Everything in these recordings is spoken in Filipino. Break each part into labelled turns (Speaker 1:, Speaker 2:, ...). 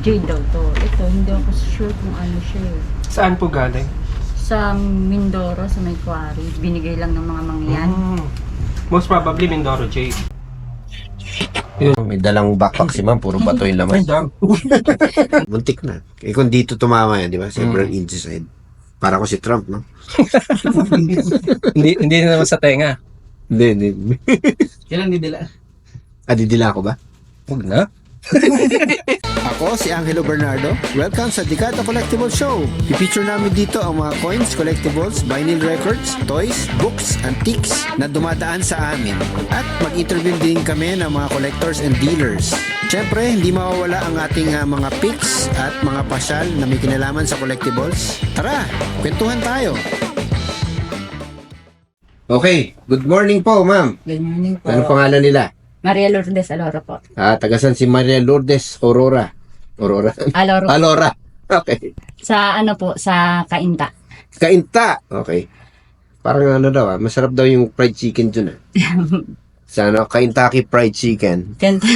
Speaker 1: Jade daw to. Ito, hindi ako sure kung ano siya eh.
Speaker 2: Saan po galing?
Speaker 1: Sa Mindoro, sa may quarry. Binigay lang ng mga mangyan.
Speaker 2: Most probably Mindoro Jade.
Speaker 3: May dalang backpack si ma'am, puro bato yung laman. Muntik na. Eh kung dito tumama yan, di ba? Several inches ahead. Para ko si Trump, no?
Speaker 2: hindi na naman sa tenga.
Speaker 3: Hindi.
Speaker 2: Kailan didila?
Speaker 3: Didila ako ba?
Speaker 2: Huwag na.
Speaker 3: Ako si Angelo Bernardo. Welcome sa Dekada Collectible Show. I-feature namin dito ang mga coins, collectibles, vinyl records, toys, books, antiques na dumadaan sa amin. At mag-interview din kami ng mga collectors and dealers. Siyempre, hindi mawawala ang ating mga picks at mga pasyal na may kinalaman sa collectibles. Tara, kwentuhan tayo. Okay, good morning po, ma'am.
Speaker 1: Good morning po.
Speaker 3: Ano pangalan nila?
Speaker 1: Maria Lourdes Alora po.
Speaker 3: Tagasan si Maria Lourdes Aurora.
Speaker 1: Alora.
Speaker 3: Alora. Okay.
Speaker 1: Sa ano po, sa Kainta.
Speaker 3: Kainta. Okay. Parang ano daw masarap daw yung fried chicken dun Sa ano, Kentucky Fried Chicken.
Speaker 1: Kainta.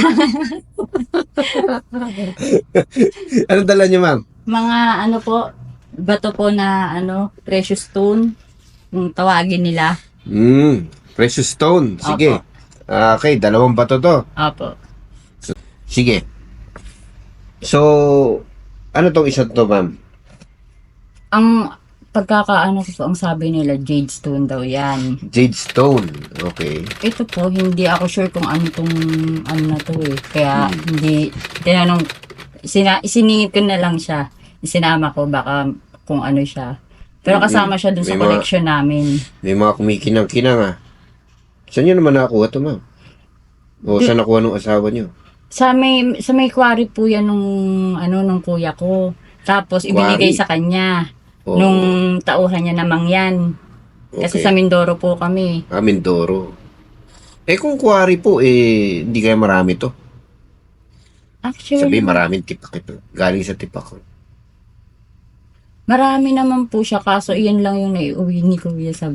Speaker 3: Ano dala niyo, ma'am?
Speaker 1: Mga ano po, bato po na ano, precious stone. Kung tawagin nila.
Speaker 3: Precious stone. Sige.
Speaker 1: Opo.
Speaker 3: Okay, dalawang bato to.
Speaker 1: Opo.
Speaker 3: Sige. So, ano tong isa to, ma'am?
Speaker 1: Ang pagkakaano ko po, ang sabi nila, jade stone daw yan.
Speaker 3: Jade stone. Okay.
Speaker 1: Ito po, hindi ako sure kung ano tong ano na to eh. Kaya hindi, tinanong, isiningit ko na lang siya. Isinama ko baka kung ano siya. Pero kasama siya dun sa collection namin.
Speaker 3: May mga kumikinang-kinang Saan nyo naman nakakuha to, ma'am? O saan nakuha ng asawa nyo?
Speaker 1: Sa may quarry po yan nung kuya ko. Tapos ibinigay
Speaker 3: Quarry?
Speaker 1: sa kanya.
Speaker 3: Oo.
Speaker 1: Nung tauhan niya namang yan. Kasi
Speaker 3: Okay.
Speaker 1: sa Mindoro po kami.
Speaker 3: Mindoro. Kung quarry po, hindi kaya marami to.
Speaker 1: Actually,
Speaker 3: Sabi, maraming tipak ito. Galing sa tipak ko.
Speaker 1: marami naman po siya. Kaso iyan lang yung naiuwi ni kuya sa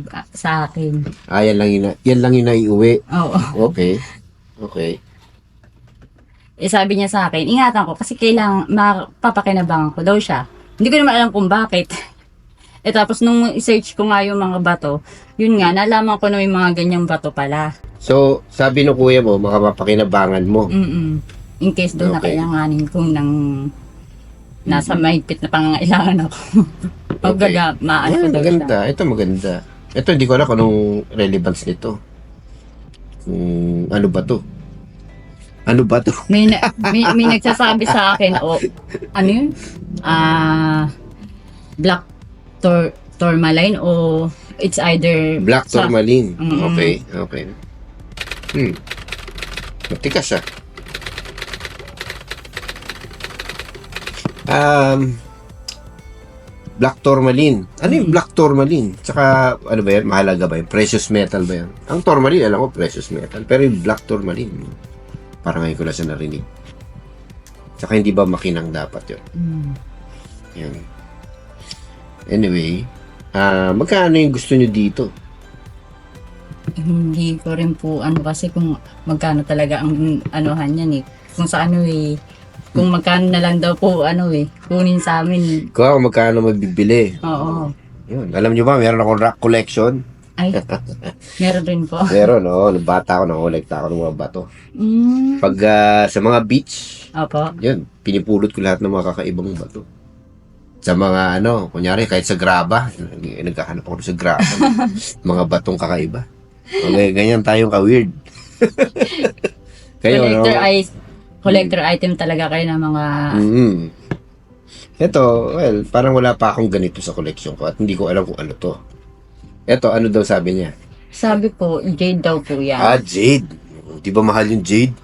Speaker 1: akin.
Speaker 3: Yan lang yung naiuwi.
Speaker 1: Oo.
Speaker 3: Okay. Okay.
Speaker 1: Sabi niya sa akin, ingatan ko kasi kailangan mapapakinabangan ko daw siya. Hindi ko naman alam kung bakit. Tapos nung i-search ko nga yung mga bato, yun nga, nalaman ko na may mga ganyang bato pala.
Speaker 3: So, sabi ng kuya mo, makapapakinabangan mo.
Speaker 1: In case doon
Speaker 3: Okay.
Speaker 1: nakailanganin kong nasa mahigpit na pangangailangan ako.
Speaker 3: Okay.
Speaker 1: Maano ko daw siya.
Speaker 3: Maganda. Ito maganda. Ito, hindi ko alam kung anong relevance nito. Ano ba to? Ano ba to?
Speaker 1: May nagsasabi sa akin, ano yun? Black tourmaline o it's either
Speaker 3: Black tourmaline.
Speaker 1: Mm-mm.
Speaker 3: Okay. Matikas Black tourmaline. Ano yung black tourmaline? Tsaka, ano ba yan? Mahalaga ba yan? Precious metal ba yan? Ang tourmaline, alam ko, precious metal. Pero yung black tourmaline, parang ngayon ko lang siya narinig. Tsaka hindi ba makinang dapat yun? Yan. Anyway, magkano yung gusto nyo dito?
Speaker 1: Hindi ko rin po kasi kung magkano talaga ang anuhan yan kung sa kung magkano na lang daw po kunin sa amin.
Speaker 3: Kung magkano magbibili.
Speaker 1: Oo.
Speaker 3: Yun. Alam nyo ba, meron akong rock collection.
Speaker 1: Ay, meron rin po.
Speaker 3: Meron, nung bata ako, nakolekta ako ng mga bato. Pag sa mga beach,
Speaker 1: Opo.
Speaker 3: yun, pinipulot ko lahat ng mga kakaibang bato. Sa mga kunyari, kahit sa graba, nagkahanap ako sa graba, mga batong kakaiba. Okay, ganyan tayong ka-weird. Kayo,
Speaker 1: Collector item talaga kayo ng mga...
Speaker 3: Ito, well, parang wala pa akong ganito sa collection ko at hindi ko alam kung ano to. Ito, ano daw sabi niya?
Speaker 1: Sabi po, jade daw po yan.
Speaker 3: Jade. Di ba mahal yung jade?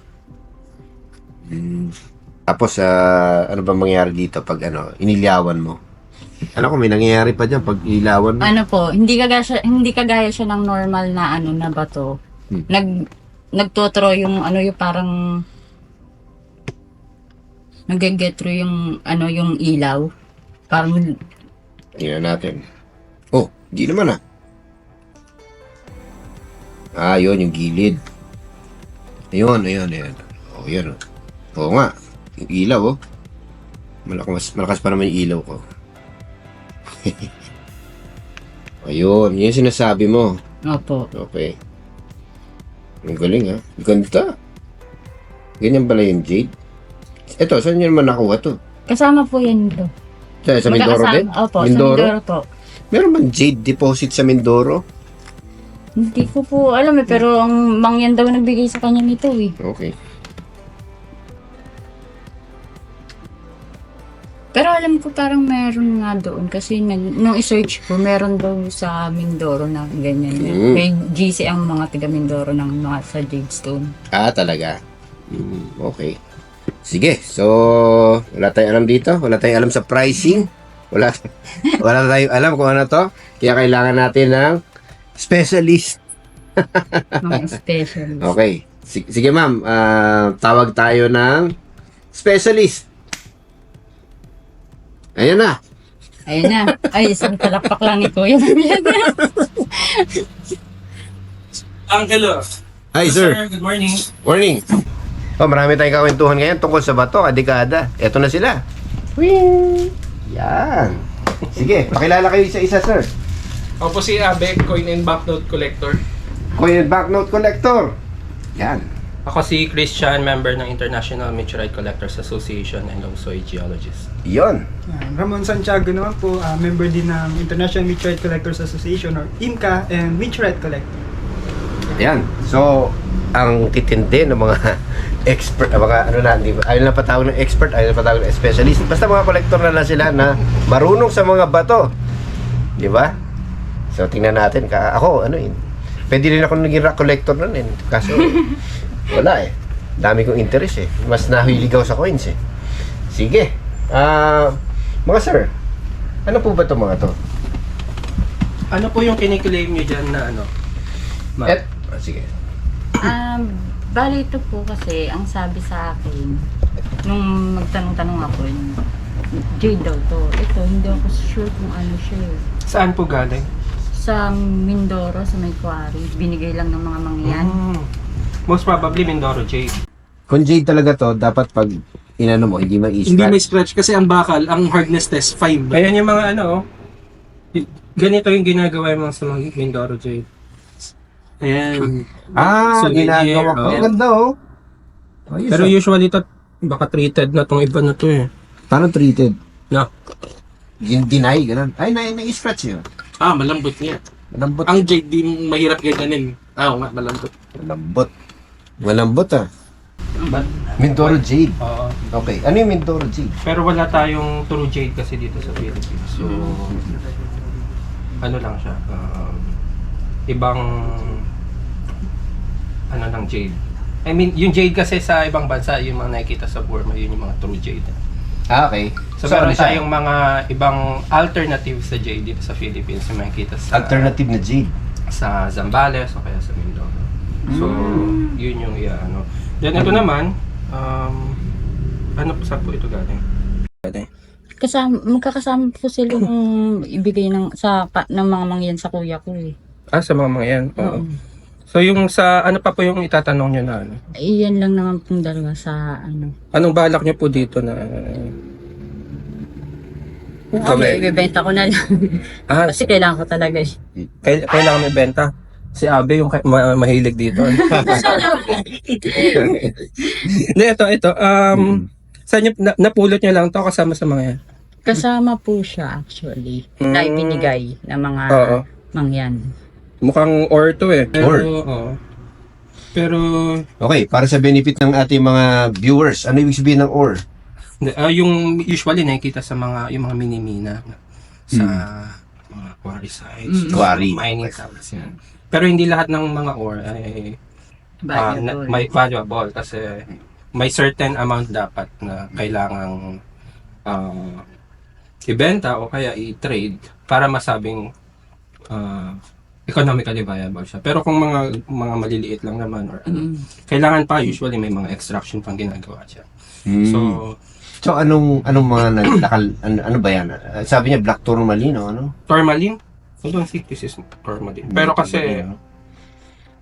Speaker 3: Tapos, ano ba mangyayari dito pag inilyawan mo? Alam ko, may nangyayari pa dyan pag ilawan mo.
Speaker 1: Ano po, hindi kagaya siya ng normal na na bato. Nagtotro yung yung parang nag-get through yung ilaw. Parang
Speaker 3: Tingnan natin. Oh, hindi naman yun, yung gilid. Ayun. Oh, yan. Oo nga. Yung ilaw, Malakas pa naman yung ilaw ko. Ayun, yun yung sinasabi mo.
Speaker 1: Opo.
Speaker 3: Okay. Ang galing ha. Ganda. Ganyan pala yung jade. Ito, saan nyo naman nakuha to?
Speaker 1: Kasama po yan ito.
Speaker 3: Sa Mindoro din?
Speaker 1: Opo, sa Mindoro po.
Speaker 3: Meron man jade deposit sa Mindoro?
Speaker 1: Hindi ko po alam pero ang mangyan daw nagbigay sa kanya nito eh.
Speaker 3: Okay.
Speaker 1: Pero alam ko parang meron nga doon kasi nung i-search ko, meron daw sa Mindoro na ganyan. May GC ang mga taga Mindoro ng mga sa Jadestone.
Speaker 3: Talaga? Okay. Sige, so wala tayong alam dito, wala tayong alam sa pricing, wala tayong alam kung ano to, kaya kailangan natin ng specialist.
Speaker 1: Mga specialist.
Speaker 3: Okay, sige ma'am, tawag tayo ng specialist. Ayan na.
Speaker 1: Ayun na. Ay, isang palakpak lang ni Kuya.
Speaker 2: Angelo.
Speaker 3: Hi sir.
Speaker 2: Good morning.
Speaker 3: Morning. Oh, marami tayong kakwentuhan ngayon tungkol sa bato, kadekada. Eto na sila. Whee! Yan. Sige, pakilala kayo isa-isa, sir.
Speaker 2: Ako po si Abe, Coin and Banknote Collector.
Speaker 3: Coin and Banknote Collector. Yan.
Speaker 2: Ako si Christian, member ng International Meteorite Collectors Association and also a geologist.
Speaker 3: Yon.
Speaker 4: Ramon Santiago naman po, member din ng International Meteorite Collectors Association or IMCA and Meteorite Collector.
Speaker 3: Yan. So, ang titindi ng mga expert, mga ano na, di ba? Ayaw na patawag ng expert, ayaw na patawag ng specialist. Basta mga collector na lang sila na marunong sa mga bato. Di ba? So, tingnan natin. Ako, ano yun? Pwede rin ako naging rock collector nun eh. Kaso, wala eh. Dami kong interest eh. Mas nahiligaw sa coins eh. Sige. Mga sir, ano po ba itong mga to?
Speaker 2: Ano po yung kiniklaim nyo dyan na ano?
Speaker 3: Sige.
Speaker 1: Bali ito po kasi, ang sabi sa akin, nung magtanong-tanong ako, yung jade daw to. Ito, hindi ako sure kung ano siya eh.
Speaker 2: Saan po galing?
Speaker 1: Sa Mindoro, sa may quarry, binigay lang ng mga mangyan.
Speaker 2: Most probably Mindoro Jade.
Speaker 3: Kung jade talaga to, dapat pag inano mo, hindi
Speaker 5: Hindi may
Speaker 3: ma-scratch.
Speaker 5: scratch kasi ang bakal, ang hardness test 5.
Speaker 2: Ayan yung mga ano, ganito yung ginagawa yung mga sa mga Mindoro Jade.
Speaker 5: Ayan.
Speaker 3: Ginagawa ko.
Speaker 2: oh.
Speaker 3: Ang ganda oh. Ayos,
Speaker 2: Pero usually ito, baka treated na tong iba na to eh.
Speaker 3: paano treated?
Speaker 2: No.
Speaker 3: Deny, ganun. Ay, na-scratch yun.
Speaker 5: Malambot niya.
Speaker 3: Malambot.
Speaker 5: Ang jade di mahirap ganyanin. Oo nga, malambot.
Speaker 3: Malambot. Malambot ah.
Speaker 2: But,
Speaker 3: Mindoro Jade.
Speaker 2: oo.
Speaker 3: Okay. Ano yung Mindoro Jade?
Speaker 2: Pero wala tayong true jade kasi dito sa Philippines. So, ano lang siya, ibang ano ng jade. I mean, yung jade kasi sa ibang bansa, yung mga nakikita sa Burma, yun yung mga true jade.
Speaker 3: Okay.
Speaker 2: So, meron tayong mga ibang alternative sa jade dito sa Philippines yung makikita sa
Speaker 3: alternative na Jade.
Speaker 2: sa Zambales o kaya sa Mindoro. So, yun yung ano. Then ito naman, ano po sa po ito galing?
Speaker 1: Magkakasama po sila nung ibigay ng mga mangyan sa kuya ko eh.
Speaker 2: Sa mga yan. Oo. So yung sa ano pa po yung itatanong nyo na ano?
Speaker 1: Iyan lang naman pong dalawa sa ano.
Speaker 2: Anong balak nyo po dito na
Speaker 1: Okay, ibebenta ko na lang. Kasi kailangan ko talaga eh.
Speaker 2: kailangan may benta? Si Abe yung mahilig dito. Hindi, ito. Saan nyo, napulot nyo lang to kasama sa mga yan?
Speaker 1: Kasama po siya actually. Na ibinigay ng mga
Speaker 2: Oo.
Speaker 1: mangyan.
Speaker 2: Mukhang ore to eh.
Speaker 3: Ore.
Speaker 2: Oo. Pero,
Speaker 3: Okay, para sa benefit ng ating mga viewers, ano ibig sabihin ng ore?
Speaker 2: yung usually nakikita sa mga, yung mga mini-mina sa mga quarry sites.
Speaker 3: Quarry.
Speaker 2: Mining sites yan. Pero hindi lahat ng mga ore ay
Speaker 1: Valuable.
Speaker 2: may valuable kasi may certain amount dapat na kailangang ibenta o kaya i-trade para masabing economically viable siya. Pero kung mga maliliit lang naman or ano, kailangan pa usually may mga extraction pang ginagawa siya. So
Speaker 3: anong mga ano ba yan? Sabi niya black tourmaline o ano?
Speaker 2: tourmaline? I don't think this is tourmaline. Pero kasi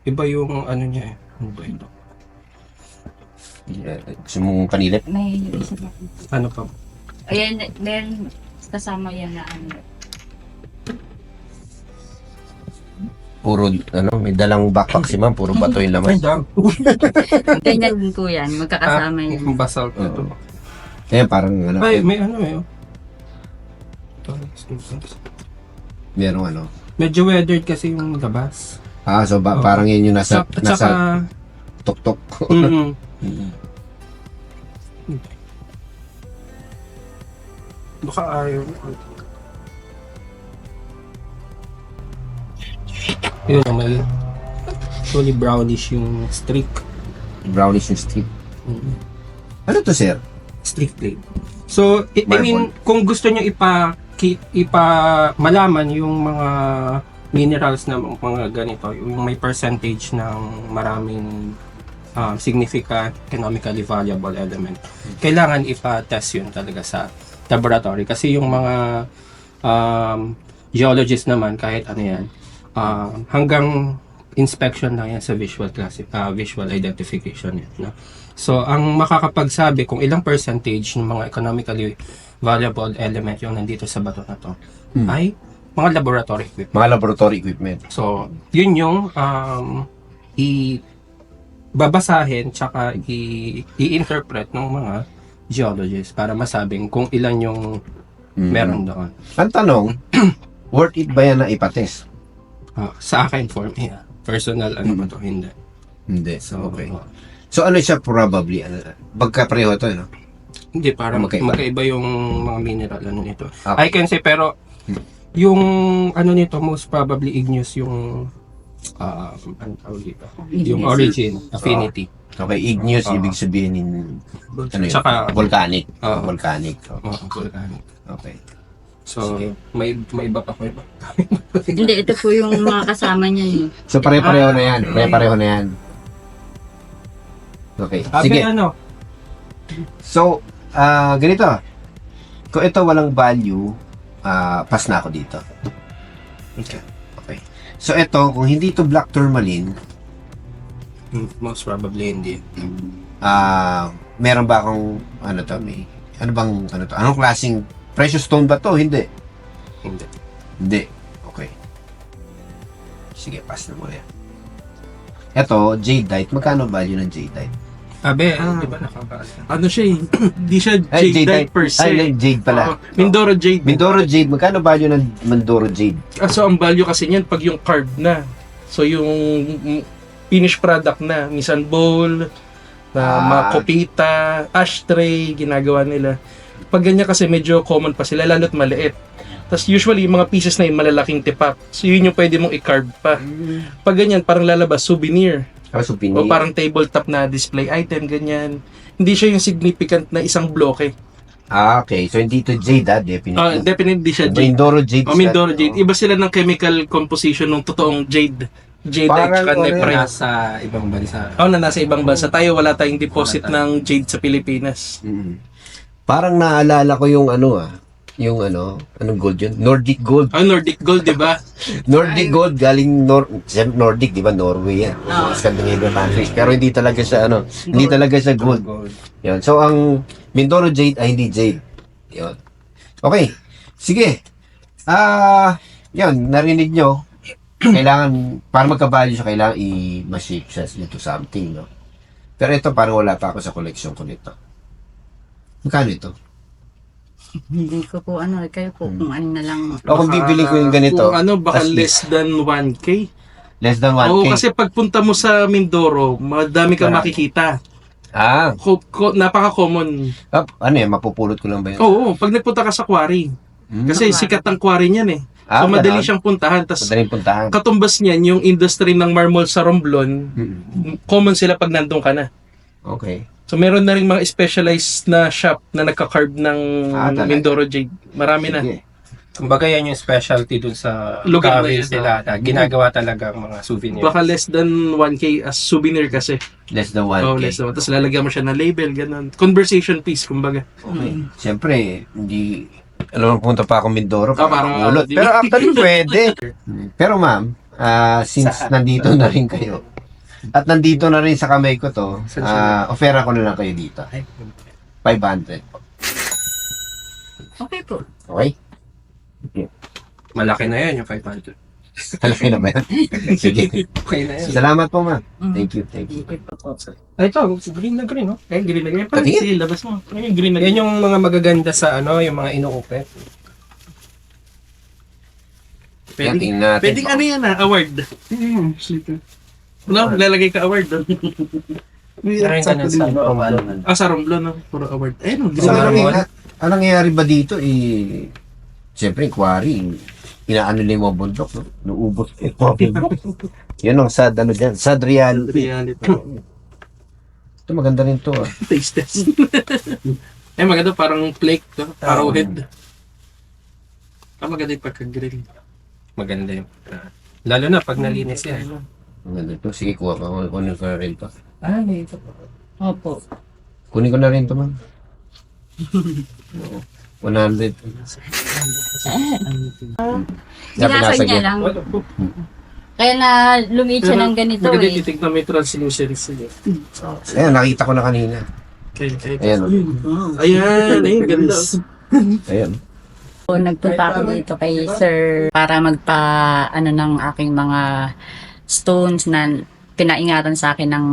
Speaker 2: iba yung ano niya eh. Ano ba ito?
Speaker 3: Gusto mong panilip?
Speaker 1: May isa pa.
Speaker 2: Ano pa?
Speaker 1: Ayan, meron kasama yan na ano.
Speaker 6: Puro, may dalang backpack si ma'am, puro bato yung laman.
Speaker 2: Ay, dam.
Speaker 1: Ganyan din po yan, magkakasama yan.
Speaker 2: Yung basalt na to.
Speaker 6: Eh, parang,
Speaker 2: Ay, may ano eh.
Speaker 6: merong
Speaker 2: Medyo weathered kasi yung labas.
Speaker 6: So,
Speaker 2: Oo.
Speaker 6: parang yun yung nasa,
Speaker 2: At
Speaker 6: nasa
Speaker 2: saka,
Speaker 6: tuktok.
Speaker 2: mm baka ayaw. Yun, may actually brownish yung streak.
Speaker 6: Brownish yung strip. Ano to, sir?
Speaker 2: Streak plate. So, I mean,
Speaker 6: Marble.
Speaker 2: kung gusto nyo malaman yung mga minerals na mga ganito, yung may percentage ng maraming significant economically valuable element, kailangan ipa-test yun talaga sa laboratory. Kasi yung mga geologists naman, kahit ano yan, hanggang inspection lang yan sa visual identification yan, no? So, ang makakapagsabi kung ilang percentage ng mga economically valuable element yung nandito sa bato na to ay mga laboratory equipment.
Speaker 6: Mga laboratory equipment.
Speaker 2: So, yun yung babasahin tsaka i-interpret ng mga geologists para masabing kung ilan yung meron doon.
Speaker 6: Ang tanong, worth it ba yan na ipatest?
Speaker 2: Sa akin, for me, personal, ano ba to, hindi.
Speaker 6: Hindi.
Speaker 2: So,
Speaker 6: Okay. So, ano siya probably? Magkapareho to, no?
Speaker 2: hindi, parang
Speaker 6: Magkaiba.
Speaker 2: magkaiba yung mga mineral, ano nito.
Speaker 6: Okay.
Speaker 2: I can say, pero, yung, ano nito, most probably igneous yung, ano tawag dito? Yung origin, affinity.
Speaker 6: Okay, igneous,
Speaker 2: Oo.
Speaker 6: ibig sabihin ano yun?
Speaker 2: Tsaka,
Speaker 6: Volcanic.
Speaker 2: Oo.
Speaker 6: Volcanic.
Speaker 2: volcanic.
Speaker 6: Okay.
Speaker 2: So,
Speaker 6: Sige.
Speaker 2: may iba pa ko iba.
Speaker 1: Hindi, ito po yung mga kasama niya eh.
Speaker 6: So, pare-pareho na yan. Pare-pareho na yan. Okay. Sige.
Speaker 2: Ano?
Speaker 6: So, ganito. Kung ito walang value, pass na ako dito.
Speaker 2: Okay.
Speaker 6: Okay. So, ito, kung hindi to black tourmaline,
Speaker 2: Most probably hindi.
Speaker 6: meron ba akong, anong klaseng precious stone ba to? Hindi.
Speaker 2: Hindi.
Speaker 6: Hindi. Okay. Sige, pass na muna yan. Ito, jadeite. Magkano value ng jadeite?
Speaker 2: Abe, di ba nakakaas?
Speaker 5: Ano siya eh, hindi siya jade per se.
Speaker 6: Ay, jade pala.
Speaker 5: Oo, Mindoro jade.
Speaker 6: Mindoro jade. Magkano value ng Mindoro jade?
Speaker 5: So, ang value kasi niyan pag yung carved na. So, yung finished product na. Minsan bowl, na mga kopita, ashtray, ginagawa nila. Pag ganyan kasi medyo common pa sila, lalo't maliit. Tapos usually, yung mga pieces na yung malalaking tipak. So, yun yung pwede mong i-carve pa. Pag ganyan, parang lalabas, souvenir.
Speaker 6: Souvenir.
Speaker 5: O parang tabletop na display item, ganyan. Hindi siya yung significant na isang bloke.
Speaker 6: Okay. So, hindi to jade, definitely.
Speaker 5: Definitely siya jade.
Speaker 6: Mindoro jade.
Speaker 5: O Mindoro jade. Iba sila ng chemical composition ng totoong jade. Jade
Speaker 6: Parang
Speaker 5: at saka
Speaker 6: ano
Speaker 5: nephrite.
Speaker 2: Nasa ibang bansa.
Speaker 5: Na nasa ibang bansa. Tayo wala tayong deposit ng jade sa Pilipinas.
Speaker 6: Parang naalala ko yung anong gold yun? Nordic gold.
Speaker 5: Nordic gold, di ba?
Speaker 6: Nordic gold galing Nordic, di ba? Norway yan. Scandinavian countries. Pero hindi talaga siya hindi talaga siya gold. Yun. So ang Mindoro jade ay hindi jade. Yun. Okay. Sige. Yun, narinig nyo. Kailangan, para magka-value siya, kailangan i-shape siya into something, no? Pero ito, parang wala pa ako sa collection ko nito. Magkano ito?
Speaker 1: Hindi ko po kayo po kung ano na lang.
Speaker 6: O kung bibili ko yung ganito,
Speaker 5: Kung baka
Speaker 6: as
Speaker 5: less than 1K.
Speaker 6: less than 1K.
Speaker 5: Oo, kasi pagpunta mo sa Mindoro, madami kang
Speaker 6: Marami.
Speaker 5: makikita. Napaka-common.
Speaker 6: Mapupulot ko lang ba yun?
Speaker 5: Oo, pag nagpunta ka sa quarry. Kasi sikat ang quarry niyan eh. So, madali
Speaker 6: ganun.
Speaker 5: siyang puntahan. Tas,
Speaker 6: Madaling puntahan.
Speaker 5: katumbas niyan, yung industry ng marmol sa Romblon, common sila pag nandun ka na.
Speaker 6: Okay.
Speaker 5: So, meron na rin mga specialized na shop na nagka-carve ng
Speaker 6: Talaga?
Speaker 5: Mindoro jade. Marami na.
Speaker 6: Sige.
Speaker 2: Kumbaga yan yung specialty dun sa
Speaker 5: Lugar na
Speaker 2: province
Speaker 5: yun,
Speaker 2: nila na ginagawa talaga ang mga souvenirs.
Speaker 5: Baka less than 1K as souvenir kasi.
Speaker 6: Less than 1K.
Speaker 5: Oh, less than 1. Tapos lalagyan mo siya ng label, ganun. Conversation piece, kumbaga.
Speaker 6: Okay. Siyempre, hindi... Alam mo, punta pa ako Mindoro.
Speaker 5: Parang
Speaker 6: ulot.
Speaker 5: di
Speaker 6: Pero
Speaker 5: ba?
Speaker 6: actually, pwede. Pero ma'am, since nandito na rin kayo, at nandito na rin sa kamay ko to, offer ko na lang kayo dito. 500.
Speaker 1: Okay po.
Speaker 6: Okay?
Speaker 2: Malaki na yan yung 500.
Speaker 6: Malaki na ba yan? Sige.
Speaker 2: Okay na yan.
Speaker 6: Salamat po, ma'am.
Speaker 1: Mm.
Speaker 6: Thank you, thank you.
Speaker 5: Ay, ito, green na green, no? Eh, green na green.
Speaker 6: Pati?
Speaker 5: Sige, labas mo. Ano yung green na
Speaker 2: Yan
Speaker 5: green?
Speaker 2: yung mga magaganda sa yung mga inuupe.
Speaker 6: Yan, tingnan natin.
Speaker 5: Pwedeng ano yan award. No, lalagay ka award doon.
Speaker 2: Meron ka na sa Romblon.
Speaker 5: Sa Romblon, no? Puro award. Eh, no,
Speaker 6: So,
Speaker 5: green na green.
Speaker 6: anong nangyayari ba dito? Siyempre, quarry, inaano nila yung mga bundok, no? Nuubos yung mga bundok. Yun ang sad, dyan, sad reality.
Speaker 5: Reality.
Speaker 6: Ito, maganda rin to, ah.
Speaker 5: Taste test. Eh, maganda parang flake, no? Arrowhead. Maganda yung pagka-grill.
Speaker 2: Maganda yung lalo na pag nalinis yan.
Speaker 6: Maganda to. Sige, kuha ka. Kunin ko na rin to.
Speaker 2: May ito.
Speaker 1: Opo.
Speaker 6: Kunin ko na rin to, ma'am. 100.
Speaker 1: Ginasa niya lang. Kaya na lumiit siya ng ganito
Speaker 5: Maganda
Speaker 1: eh.
Speaker 5: titignan mo yung translucency.
Speaker 6: Ayan, nakita ko na kanina. Ayan.
Speaker 5: Ayan, ganda.
Speaker 6: Ayan.
Speaker 1: So, nagpunta ako dito kay sir para ano ng aking mga stones na pinaingatan sa akin ng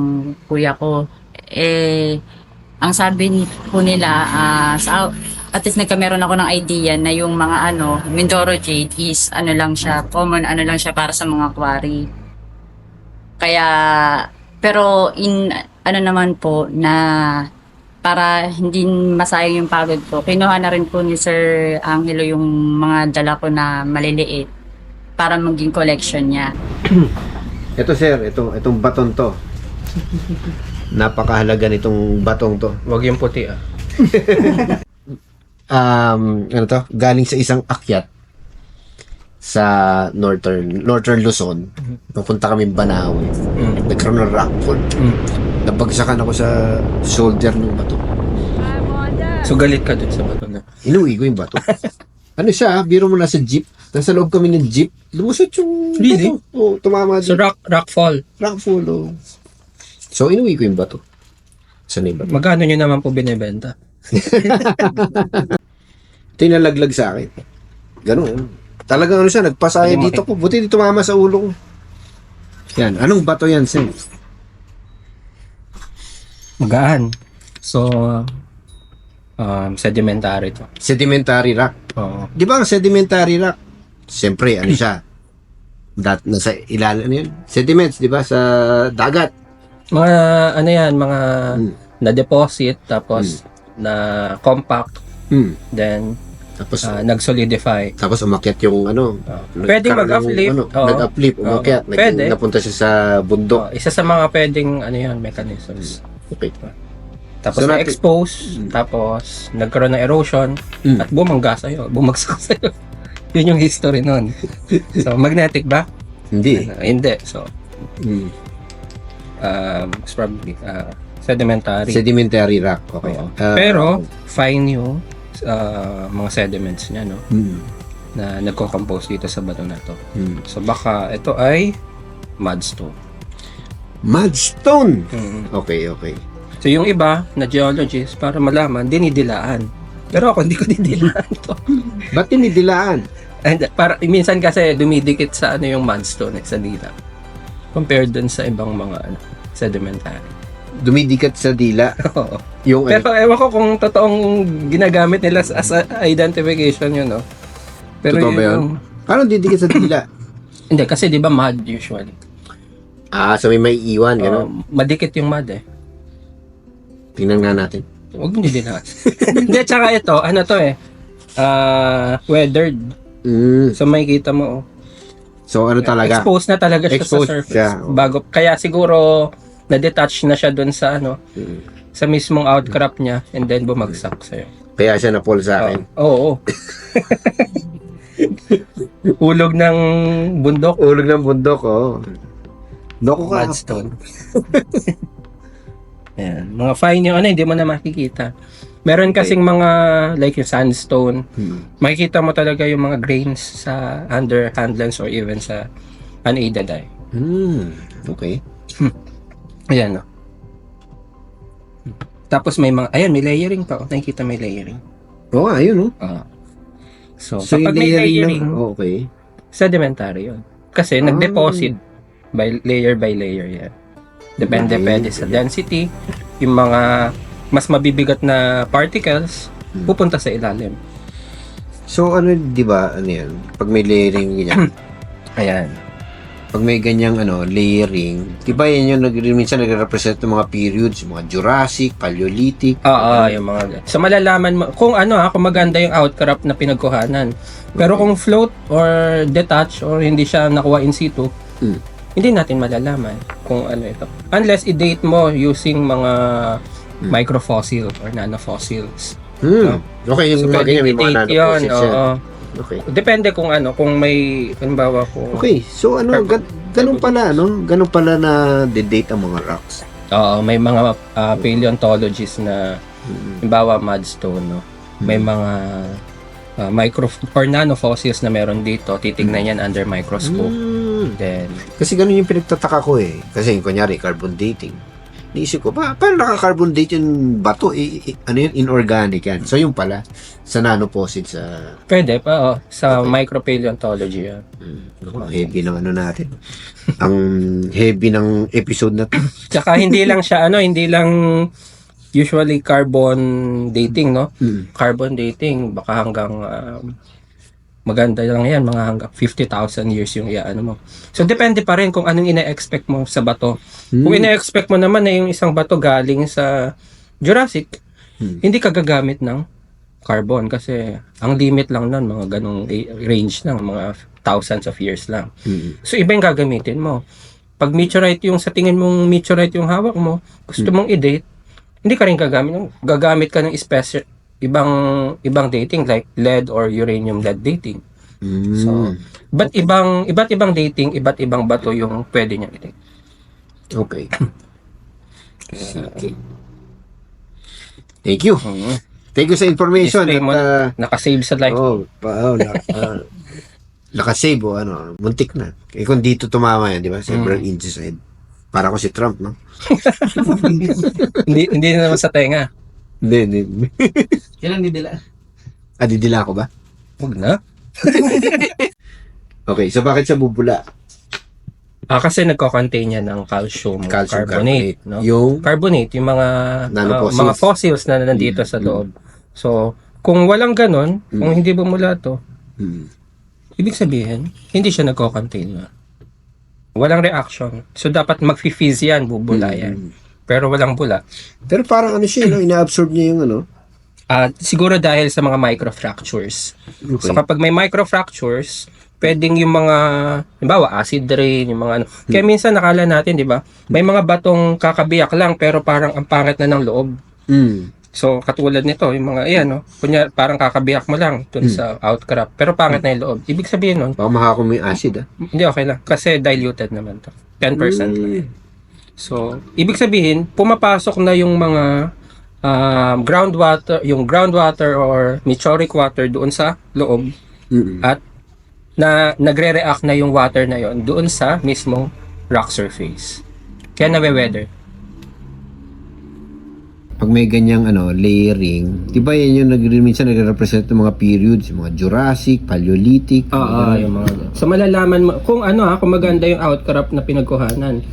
Speaker 1: kuya ko. Ang sabi po nila, at least nagkameron ako ng idea na yung mga Mindoro Jade is lang siya, common lang siya para sa mga quarry. Kaya, pero naman po na para hindi masayang yung pagod ko, kinuha na rin po ni Sir Angelo yung mga dala ko na maliliit para maging collection niya.
Speaker 6: Ito, sir. Itong baton to. Napakahalaga nitong batong to.
Speaker 2: Huwag yung puti
Speaker 6: Ano to? Galing sa isang akyat sa Northern Luzon. Pupunta kami Banawe. Nagkaroon ng rockfall. Nabagsakan ako sa shoulder ng bato.
Speaker 2: So galit ka dun sa bato na.
Speaker 6: Inuwi ko yung bato. Ano siya, biro mo nasa jeep. Nasa loob kami ng jeep. Lumusot yung
Speaker 2: Really?
Speaker 6: bato. Oo, tumama
Speaker 2: So
Speaker 6: din.
Speaker 2: rockfall.
Speaker 6: Rockfall, oh. So, inuwi ko yung bato. Saan yung bato?
Speaker 2: Magkano nyo naman po binibenta?
Speaker 6: Ito yung nalaglag sa akin. Ganun. Talagang siya, nagpasaya
Speaker 2: Hindi
Speaker 6: dito ko. Buti dito tumama sa ulo ko. Yan. Anong bato yan, Sen?
Speaker 2: Magaan. So, sedimentary to.
Speaker 6: Sedimentary rock.
Speaker 2: Oo.
Speaker 6: Di ba ang sedimentary rock? Siyempre, ano siya? Nasa ilalim, ano yun? Sediments, di ba? Sa dagat.
Speaker 2: Mga, yan, mga
Speaker 6: Hmm.
Speaker 2: na-deposit, tapos na compact, then
Speaker 6: Tapos,
Speaker 2: nag-solidify.
Speaker 6: tapos umakyat yung ano.
Speaker 2: Pwedeng
Speaker 6: nagkaroon ng,
Speaker 2: mag-uplift. Oo.
Speaker 6: Nag-uplift, umakyat.
Speaker 2: Oo. Pwede.
Speaker 6: Napunta siya sa bundok.
Speaker 2: Isa sa mga pwedeng, mechanisms.
Speaker 6: Okay.
Speaker 2: Tapos
Speaker 6: So,
Speaker 2: na-expose, tapos nagkaroon ng erosion,
Speaker 6: Mm.
Speaker 2: at bumangga sa'yo, bumagsak sa'yo. Yun yung history nun. So, magnetic ba?
Speaker 6: Hindi.
Speaker 2: Hindi. So,
Speaker 6: Mm.
Speaker 2: it's probably sedimentary.
Speaker 6: Sedimentary rock. Okay.
Speaker 2: Oo. Pero, fine yung mga sediments niya, no? Na nagko-compose dito sa bato na to. So, baka ito ay mudstone.
Speaker 6: Mudstone!
Speaker 2: Mm.
Speaker 6: Okay, okay.
Speaker 2: So, yung iba na geologists, para malaman, dinidilaan. Pero ako, hindi ko didilaan to.
Speaker 6: Ba't tinidilaan?
Speaker 2: And minsan kasi dumidikit sa yung mudstone sa dila. Compared dun sa ibang mga sedimentary.
Speaker 6: Dumidikat sa dila.
Speaker 2: Oo.
Speaker 6: Yung
Speaker 2: Pero ewan ko kung totoong ginagamit nila as identification yun, no? Pero
Speaker 6: Totoo ba yun? Paano didikit sa dila?
Speaker 2: Hindi, kasi di ba mud usually?
Speaker 6: So may iwan, gano'n.
Speaker 2: Madikit yung mud eh.
Speaker 6: Tingnan nga natin.
Speaker 2: Huwag mo nila. Hindi, tsaka ito, weathered. So makikita mo,
Speaker 6: So ano talaga?
Speaker 2: exposed na talaga siya
Speaker 6: Exposed
Speaker 2: sa surface.
Speaker 6: siya.
Speaker 2: Bago, kaya siguro, na-detach na siya dun sa sa mismong outcrop niya, and then bumagsak sa'yo.
Speaker 6: Kaya siya na-fall sa akin.
Speaker 2: Oo. Ulog ng bundok.
Speaker 6: Ulog ng bundok, oh. Loko ka.
Speaker 2: Mudstone. Ayan. Mga fine yung hindi mo na makikita. Meron kasing mga, like yung sandstone, makikita mo talaga yung mga grains sa under handlands or even sa unaided eye.
Speaker 6: Okay.
Speaker 2: Ayan, no? Tapos may mga, ayan, may layering pa. Nakikita may layering.
Speaker 6: Oo nga, ayun, oh.
Speaker 2: So,
Speaker 6: So yung
Speaker 2: kapag may
Speaker 6: layering
Speaker 2: layering,
Speaker 6: okay.
Speaker 2: sedimentary yun. Kasi nag-deposit by layer yan. Depende sa density. Yung mga mas mabibigat na particles, pupunta sa ilalim.
Speaker 6: So ano, di ba, ano yan? Pag may layering ganyan,
Speaker 2: Ayan.
Speaker 6: pag may ganyang layering, di ba yan yung minsan nagre-represent ng mga periods, yung mga Jurassic, Paleolithic.
Speaker 2: Oo, yung mga... So, malalaman mo, kung kung maganda yung outcrop na pinagkuhanan. Pero kung float or detach or hindi siya nakuha in situ, hindi natin malalaman kung ano ito. Unless i-date mo using mga microfossil or nanofossils.
Speaker 6: Okay, yung
Speaker 2: So,
Speaker 6: mga ganyan, may mga
Speaker 2: i-date yun,
Speaker 6: nanofossils yan.
Speaker 2: oo.
Speaker 6: Okay.
Speaker 2: Depende kung kung may, halimbawa kung...
Speaker 6: Okay, so ano, ganun pala, no? Ganun pala na de-date ang mga rocks.
Speaker 2: Oo, may mga paleontologists na, halimbawa mudstone, no? May mga micro or nanofossils na meron dito, titignan yan under microscope. Then,
Speaker 6: Kasi ganun yung pinagtataka ko eh. Kasi kunyari, carbon dating. Naisip ko, paano naka-carbon date yung bato? Ano yun? Inorganic yan. So yung pala, sa nanofossils, sa
Speaker 2: pwede pa, sa micropaleontology yan.
Speaker 6: heavy ng ano natin. Ang heavy ng episode na to.
Speaker 2: Tsaka hindi lang siya, hindi lang usually carbon dating, no? Carbon dating, baka hanggang maganda lang yan, mga hanggang 50,000 years yung mo. So, depende pa rin kung anong ina-expect mo sa bato. Kung ina-expect mo naman na yung isang bato galing sa Jurassic, hindi ka gagamit ng carbon kasi ang limit lang nun, mga ganong range lang, mga thousands of years lang. So, iba yung gagamitin mo. Pag meteorite yung sa tingin mong meteorite yung hawak mo, gusto mong i-date, hindi ka rin gagamit ka ng special ibang dating like lead or uranium lead dating. So, iba't ibang dating, iba't ibang bato yung pwede niya i-date.
Speaker 6: Okay. Okay. Thank you. Thank you sa information.
Speaker 2: Display mo, nakasave sa live.
Speaker 6: Nakasave o ano, muntik na. Kung dito tumama yan, di ba? Several inches ahead. Para ko si Trump, no?
Speaker 2: hindi na naman sa tenga.
Speaker 6: Hindi.
Speaker 4: Kailan didila?
Speaker 6: Didila ko ba?
Speaker 2: Huwag na.
Speaker 6: Okay, so bakit siya bubula?
Speaker 2: Kasi nagko-contain yan ng calcium carbonate. No?
Speaker 6: Yung
Speaker 2: Carbonate, yung mga
Speaker 6: Nanofossils.
Speaker 2: mga fossils na nandito sa loob. So, kung walang ganon, kung hindi bumula to, ibig sabihin, hindi siya nagko-contain na. Walang reaction. So, dapat mag-fizz yan, bubula yan. Pero walang bula.
Speaker 6: Pero parang ano siya, no? Ina-absorb niya yung ano.
Speaker 2: Siguro dahil sa mga microfractures.
Speaker 6: Okay.
Speaker 2: So, kapag may microfractures, pwedeng yung mga, halimbawa, acid rain, yung mga ano. Kaya minsan nakala natin, di ba? May mga batong kakabiyak lang, pero parang ang pangit na ng loob. So, katulad nito, yung mga, ayan, no? Kunya, parang kakabiyak mo lang dun sa outcrop, pero pangit na yung loob. Ibig sabihin nun,
Speaker 6: Baka makakumi acid,
Speaker 2: hindi okay lang. Kasi diluted naman to. 10% lang yan. So, ibig sabihin, pumapasok na yung mga groundwater or meteoric water doon sa loob at nagre-react na yung water na yon doon sa mismong rock surface. Kaya nawe-weather.
Speaker 6: Pag may ganyang layering, di ba yan yung minsan nagre-represent ng mga periods, yung mga Jurassic, Paleolithic.
Speaker 2: Yung mga. So malalaman mo kung kung maganda yung outcrop na pinagkuhanan.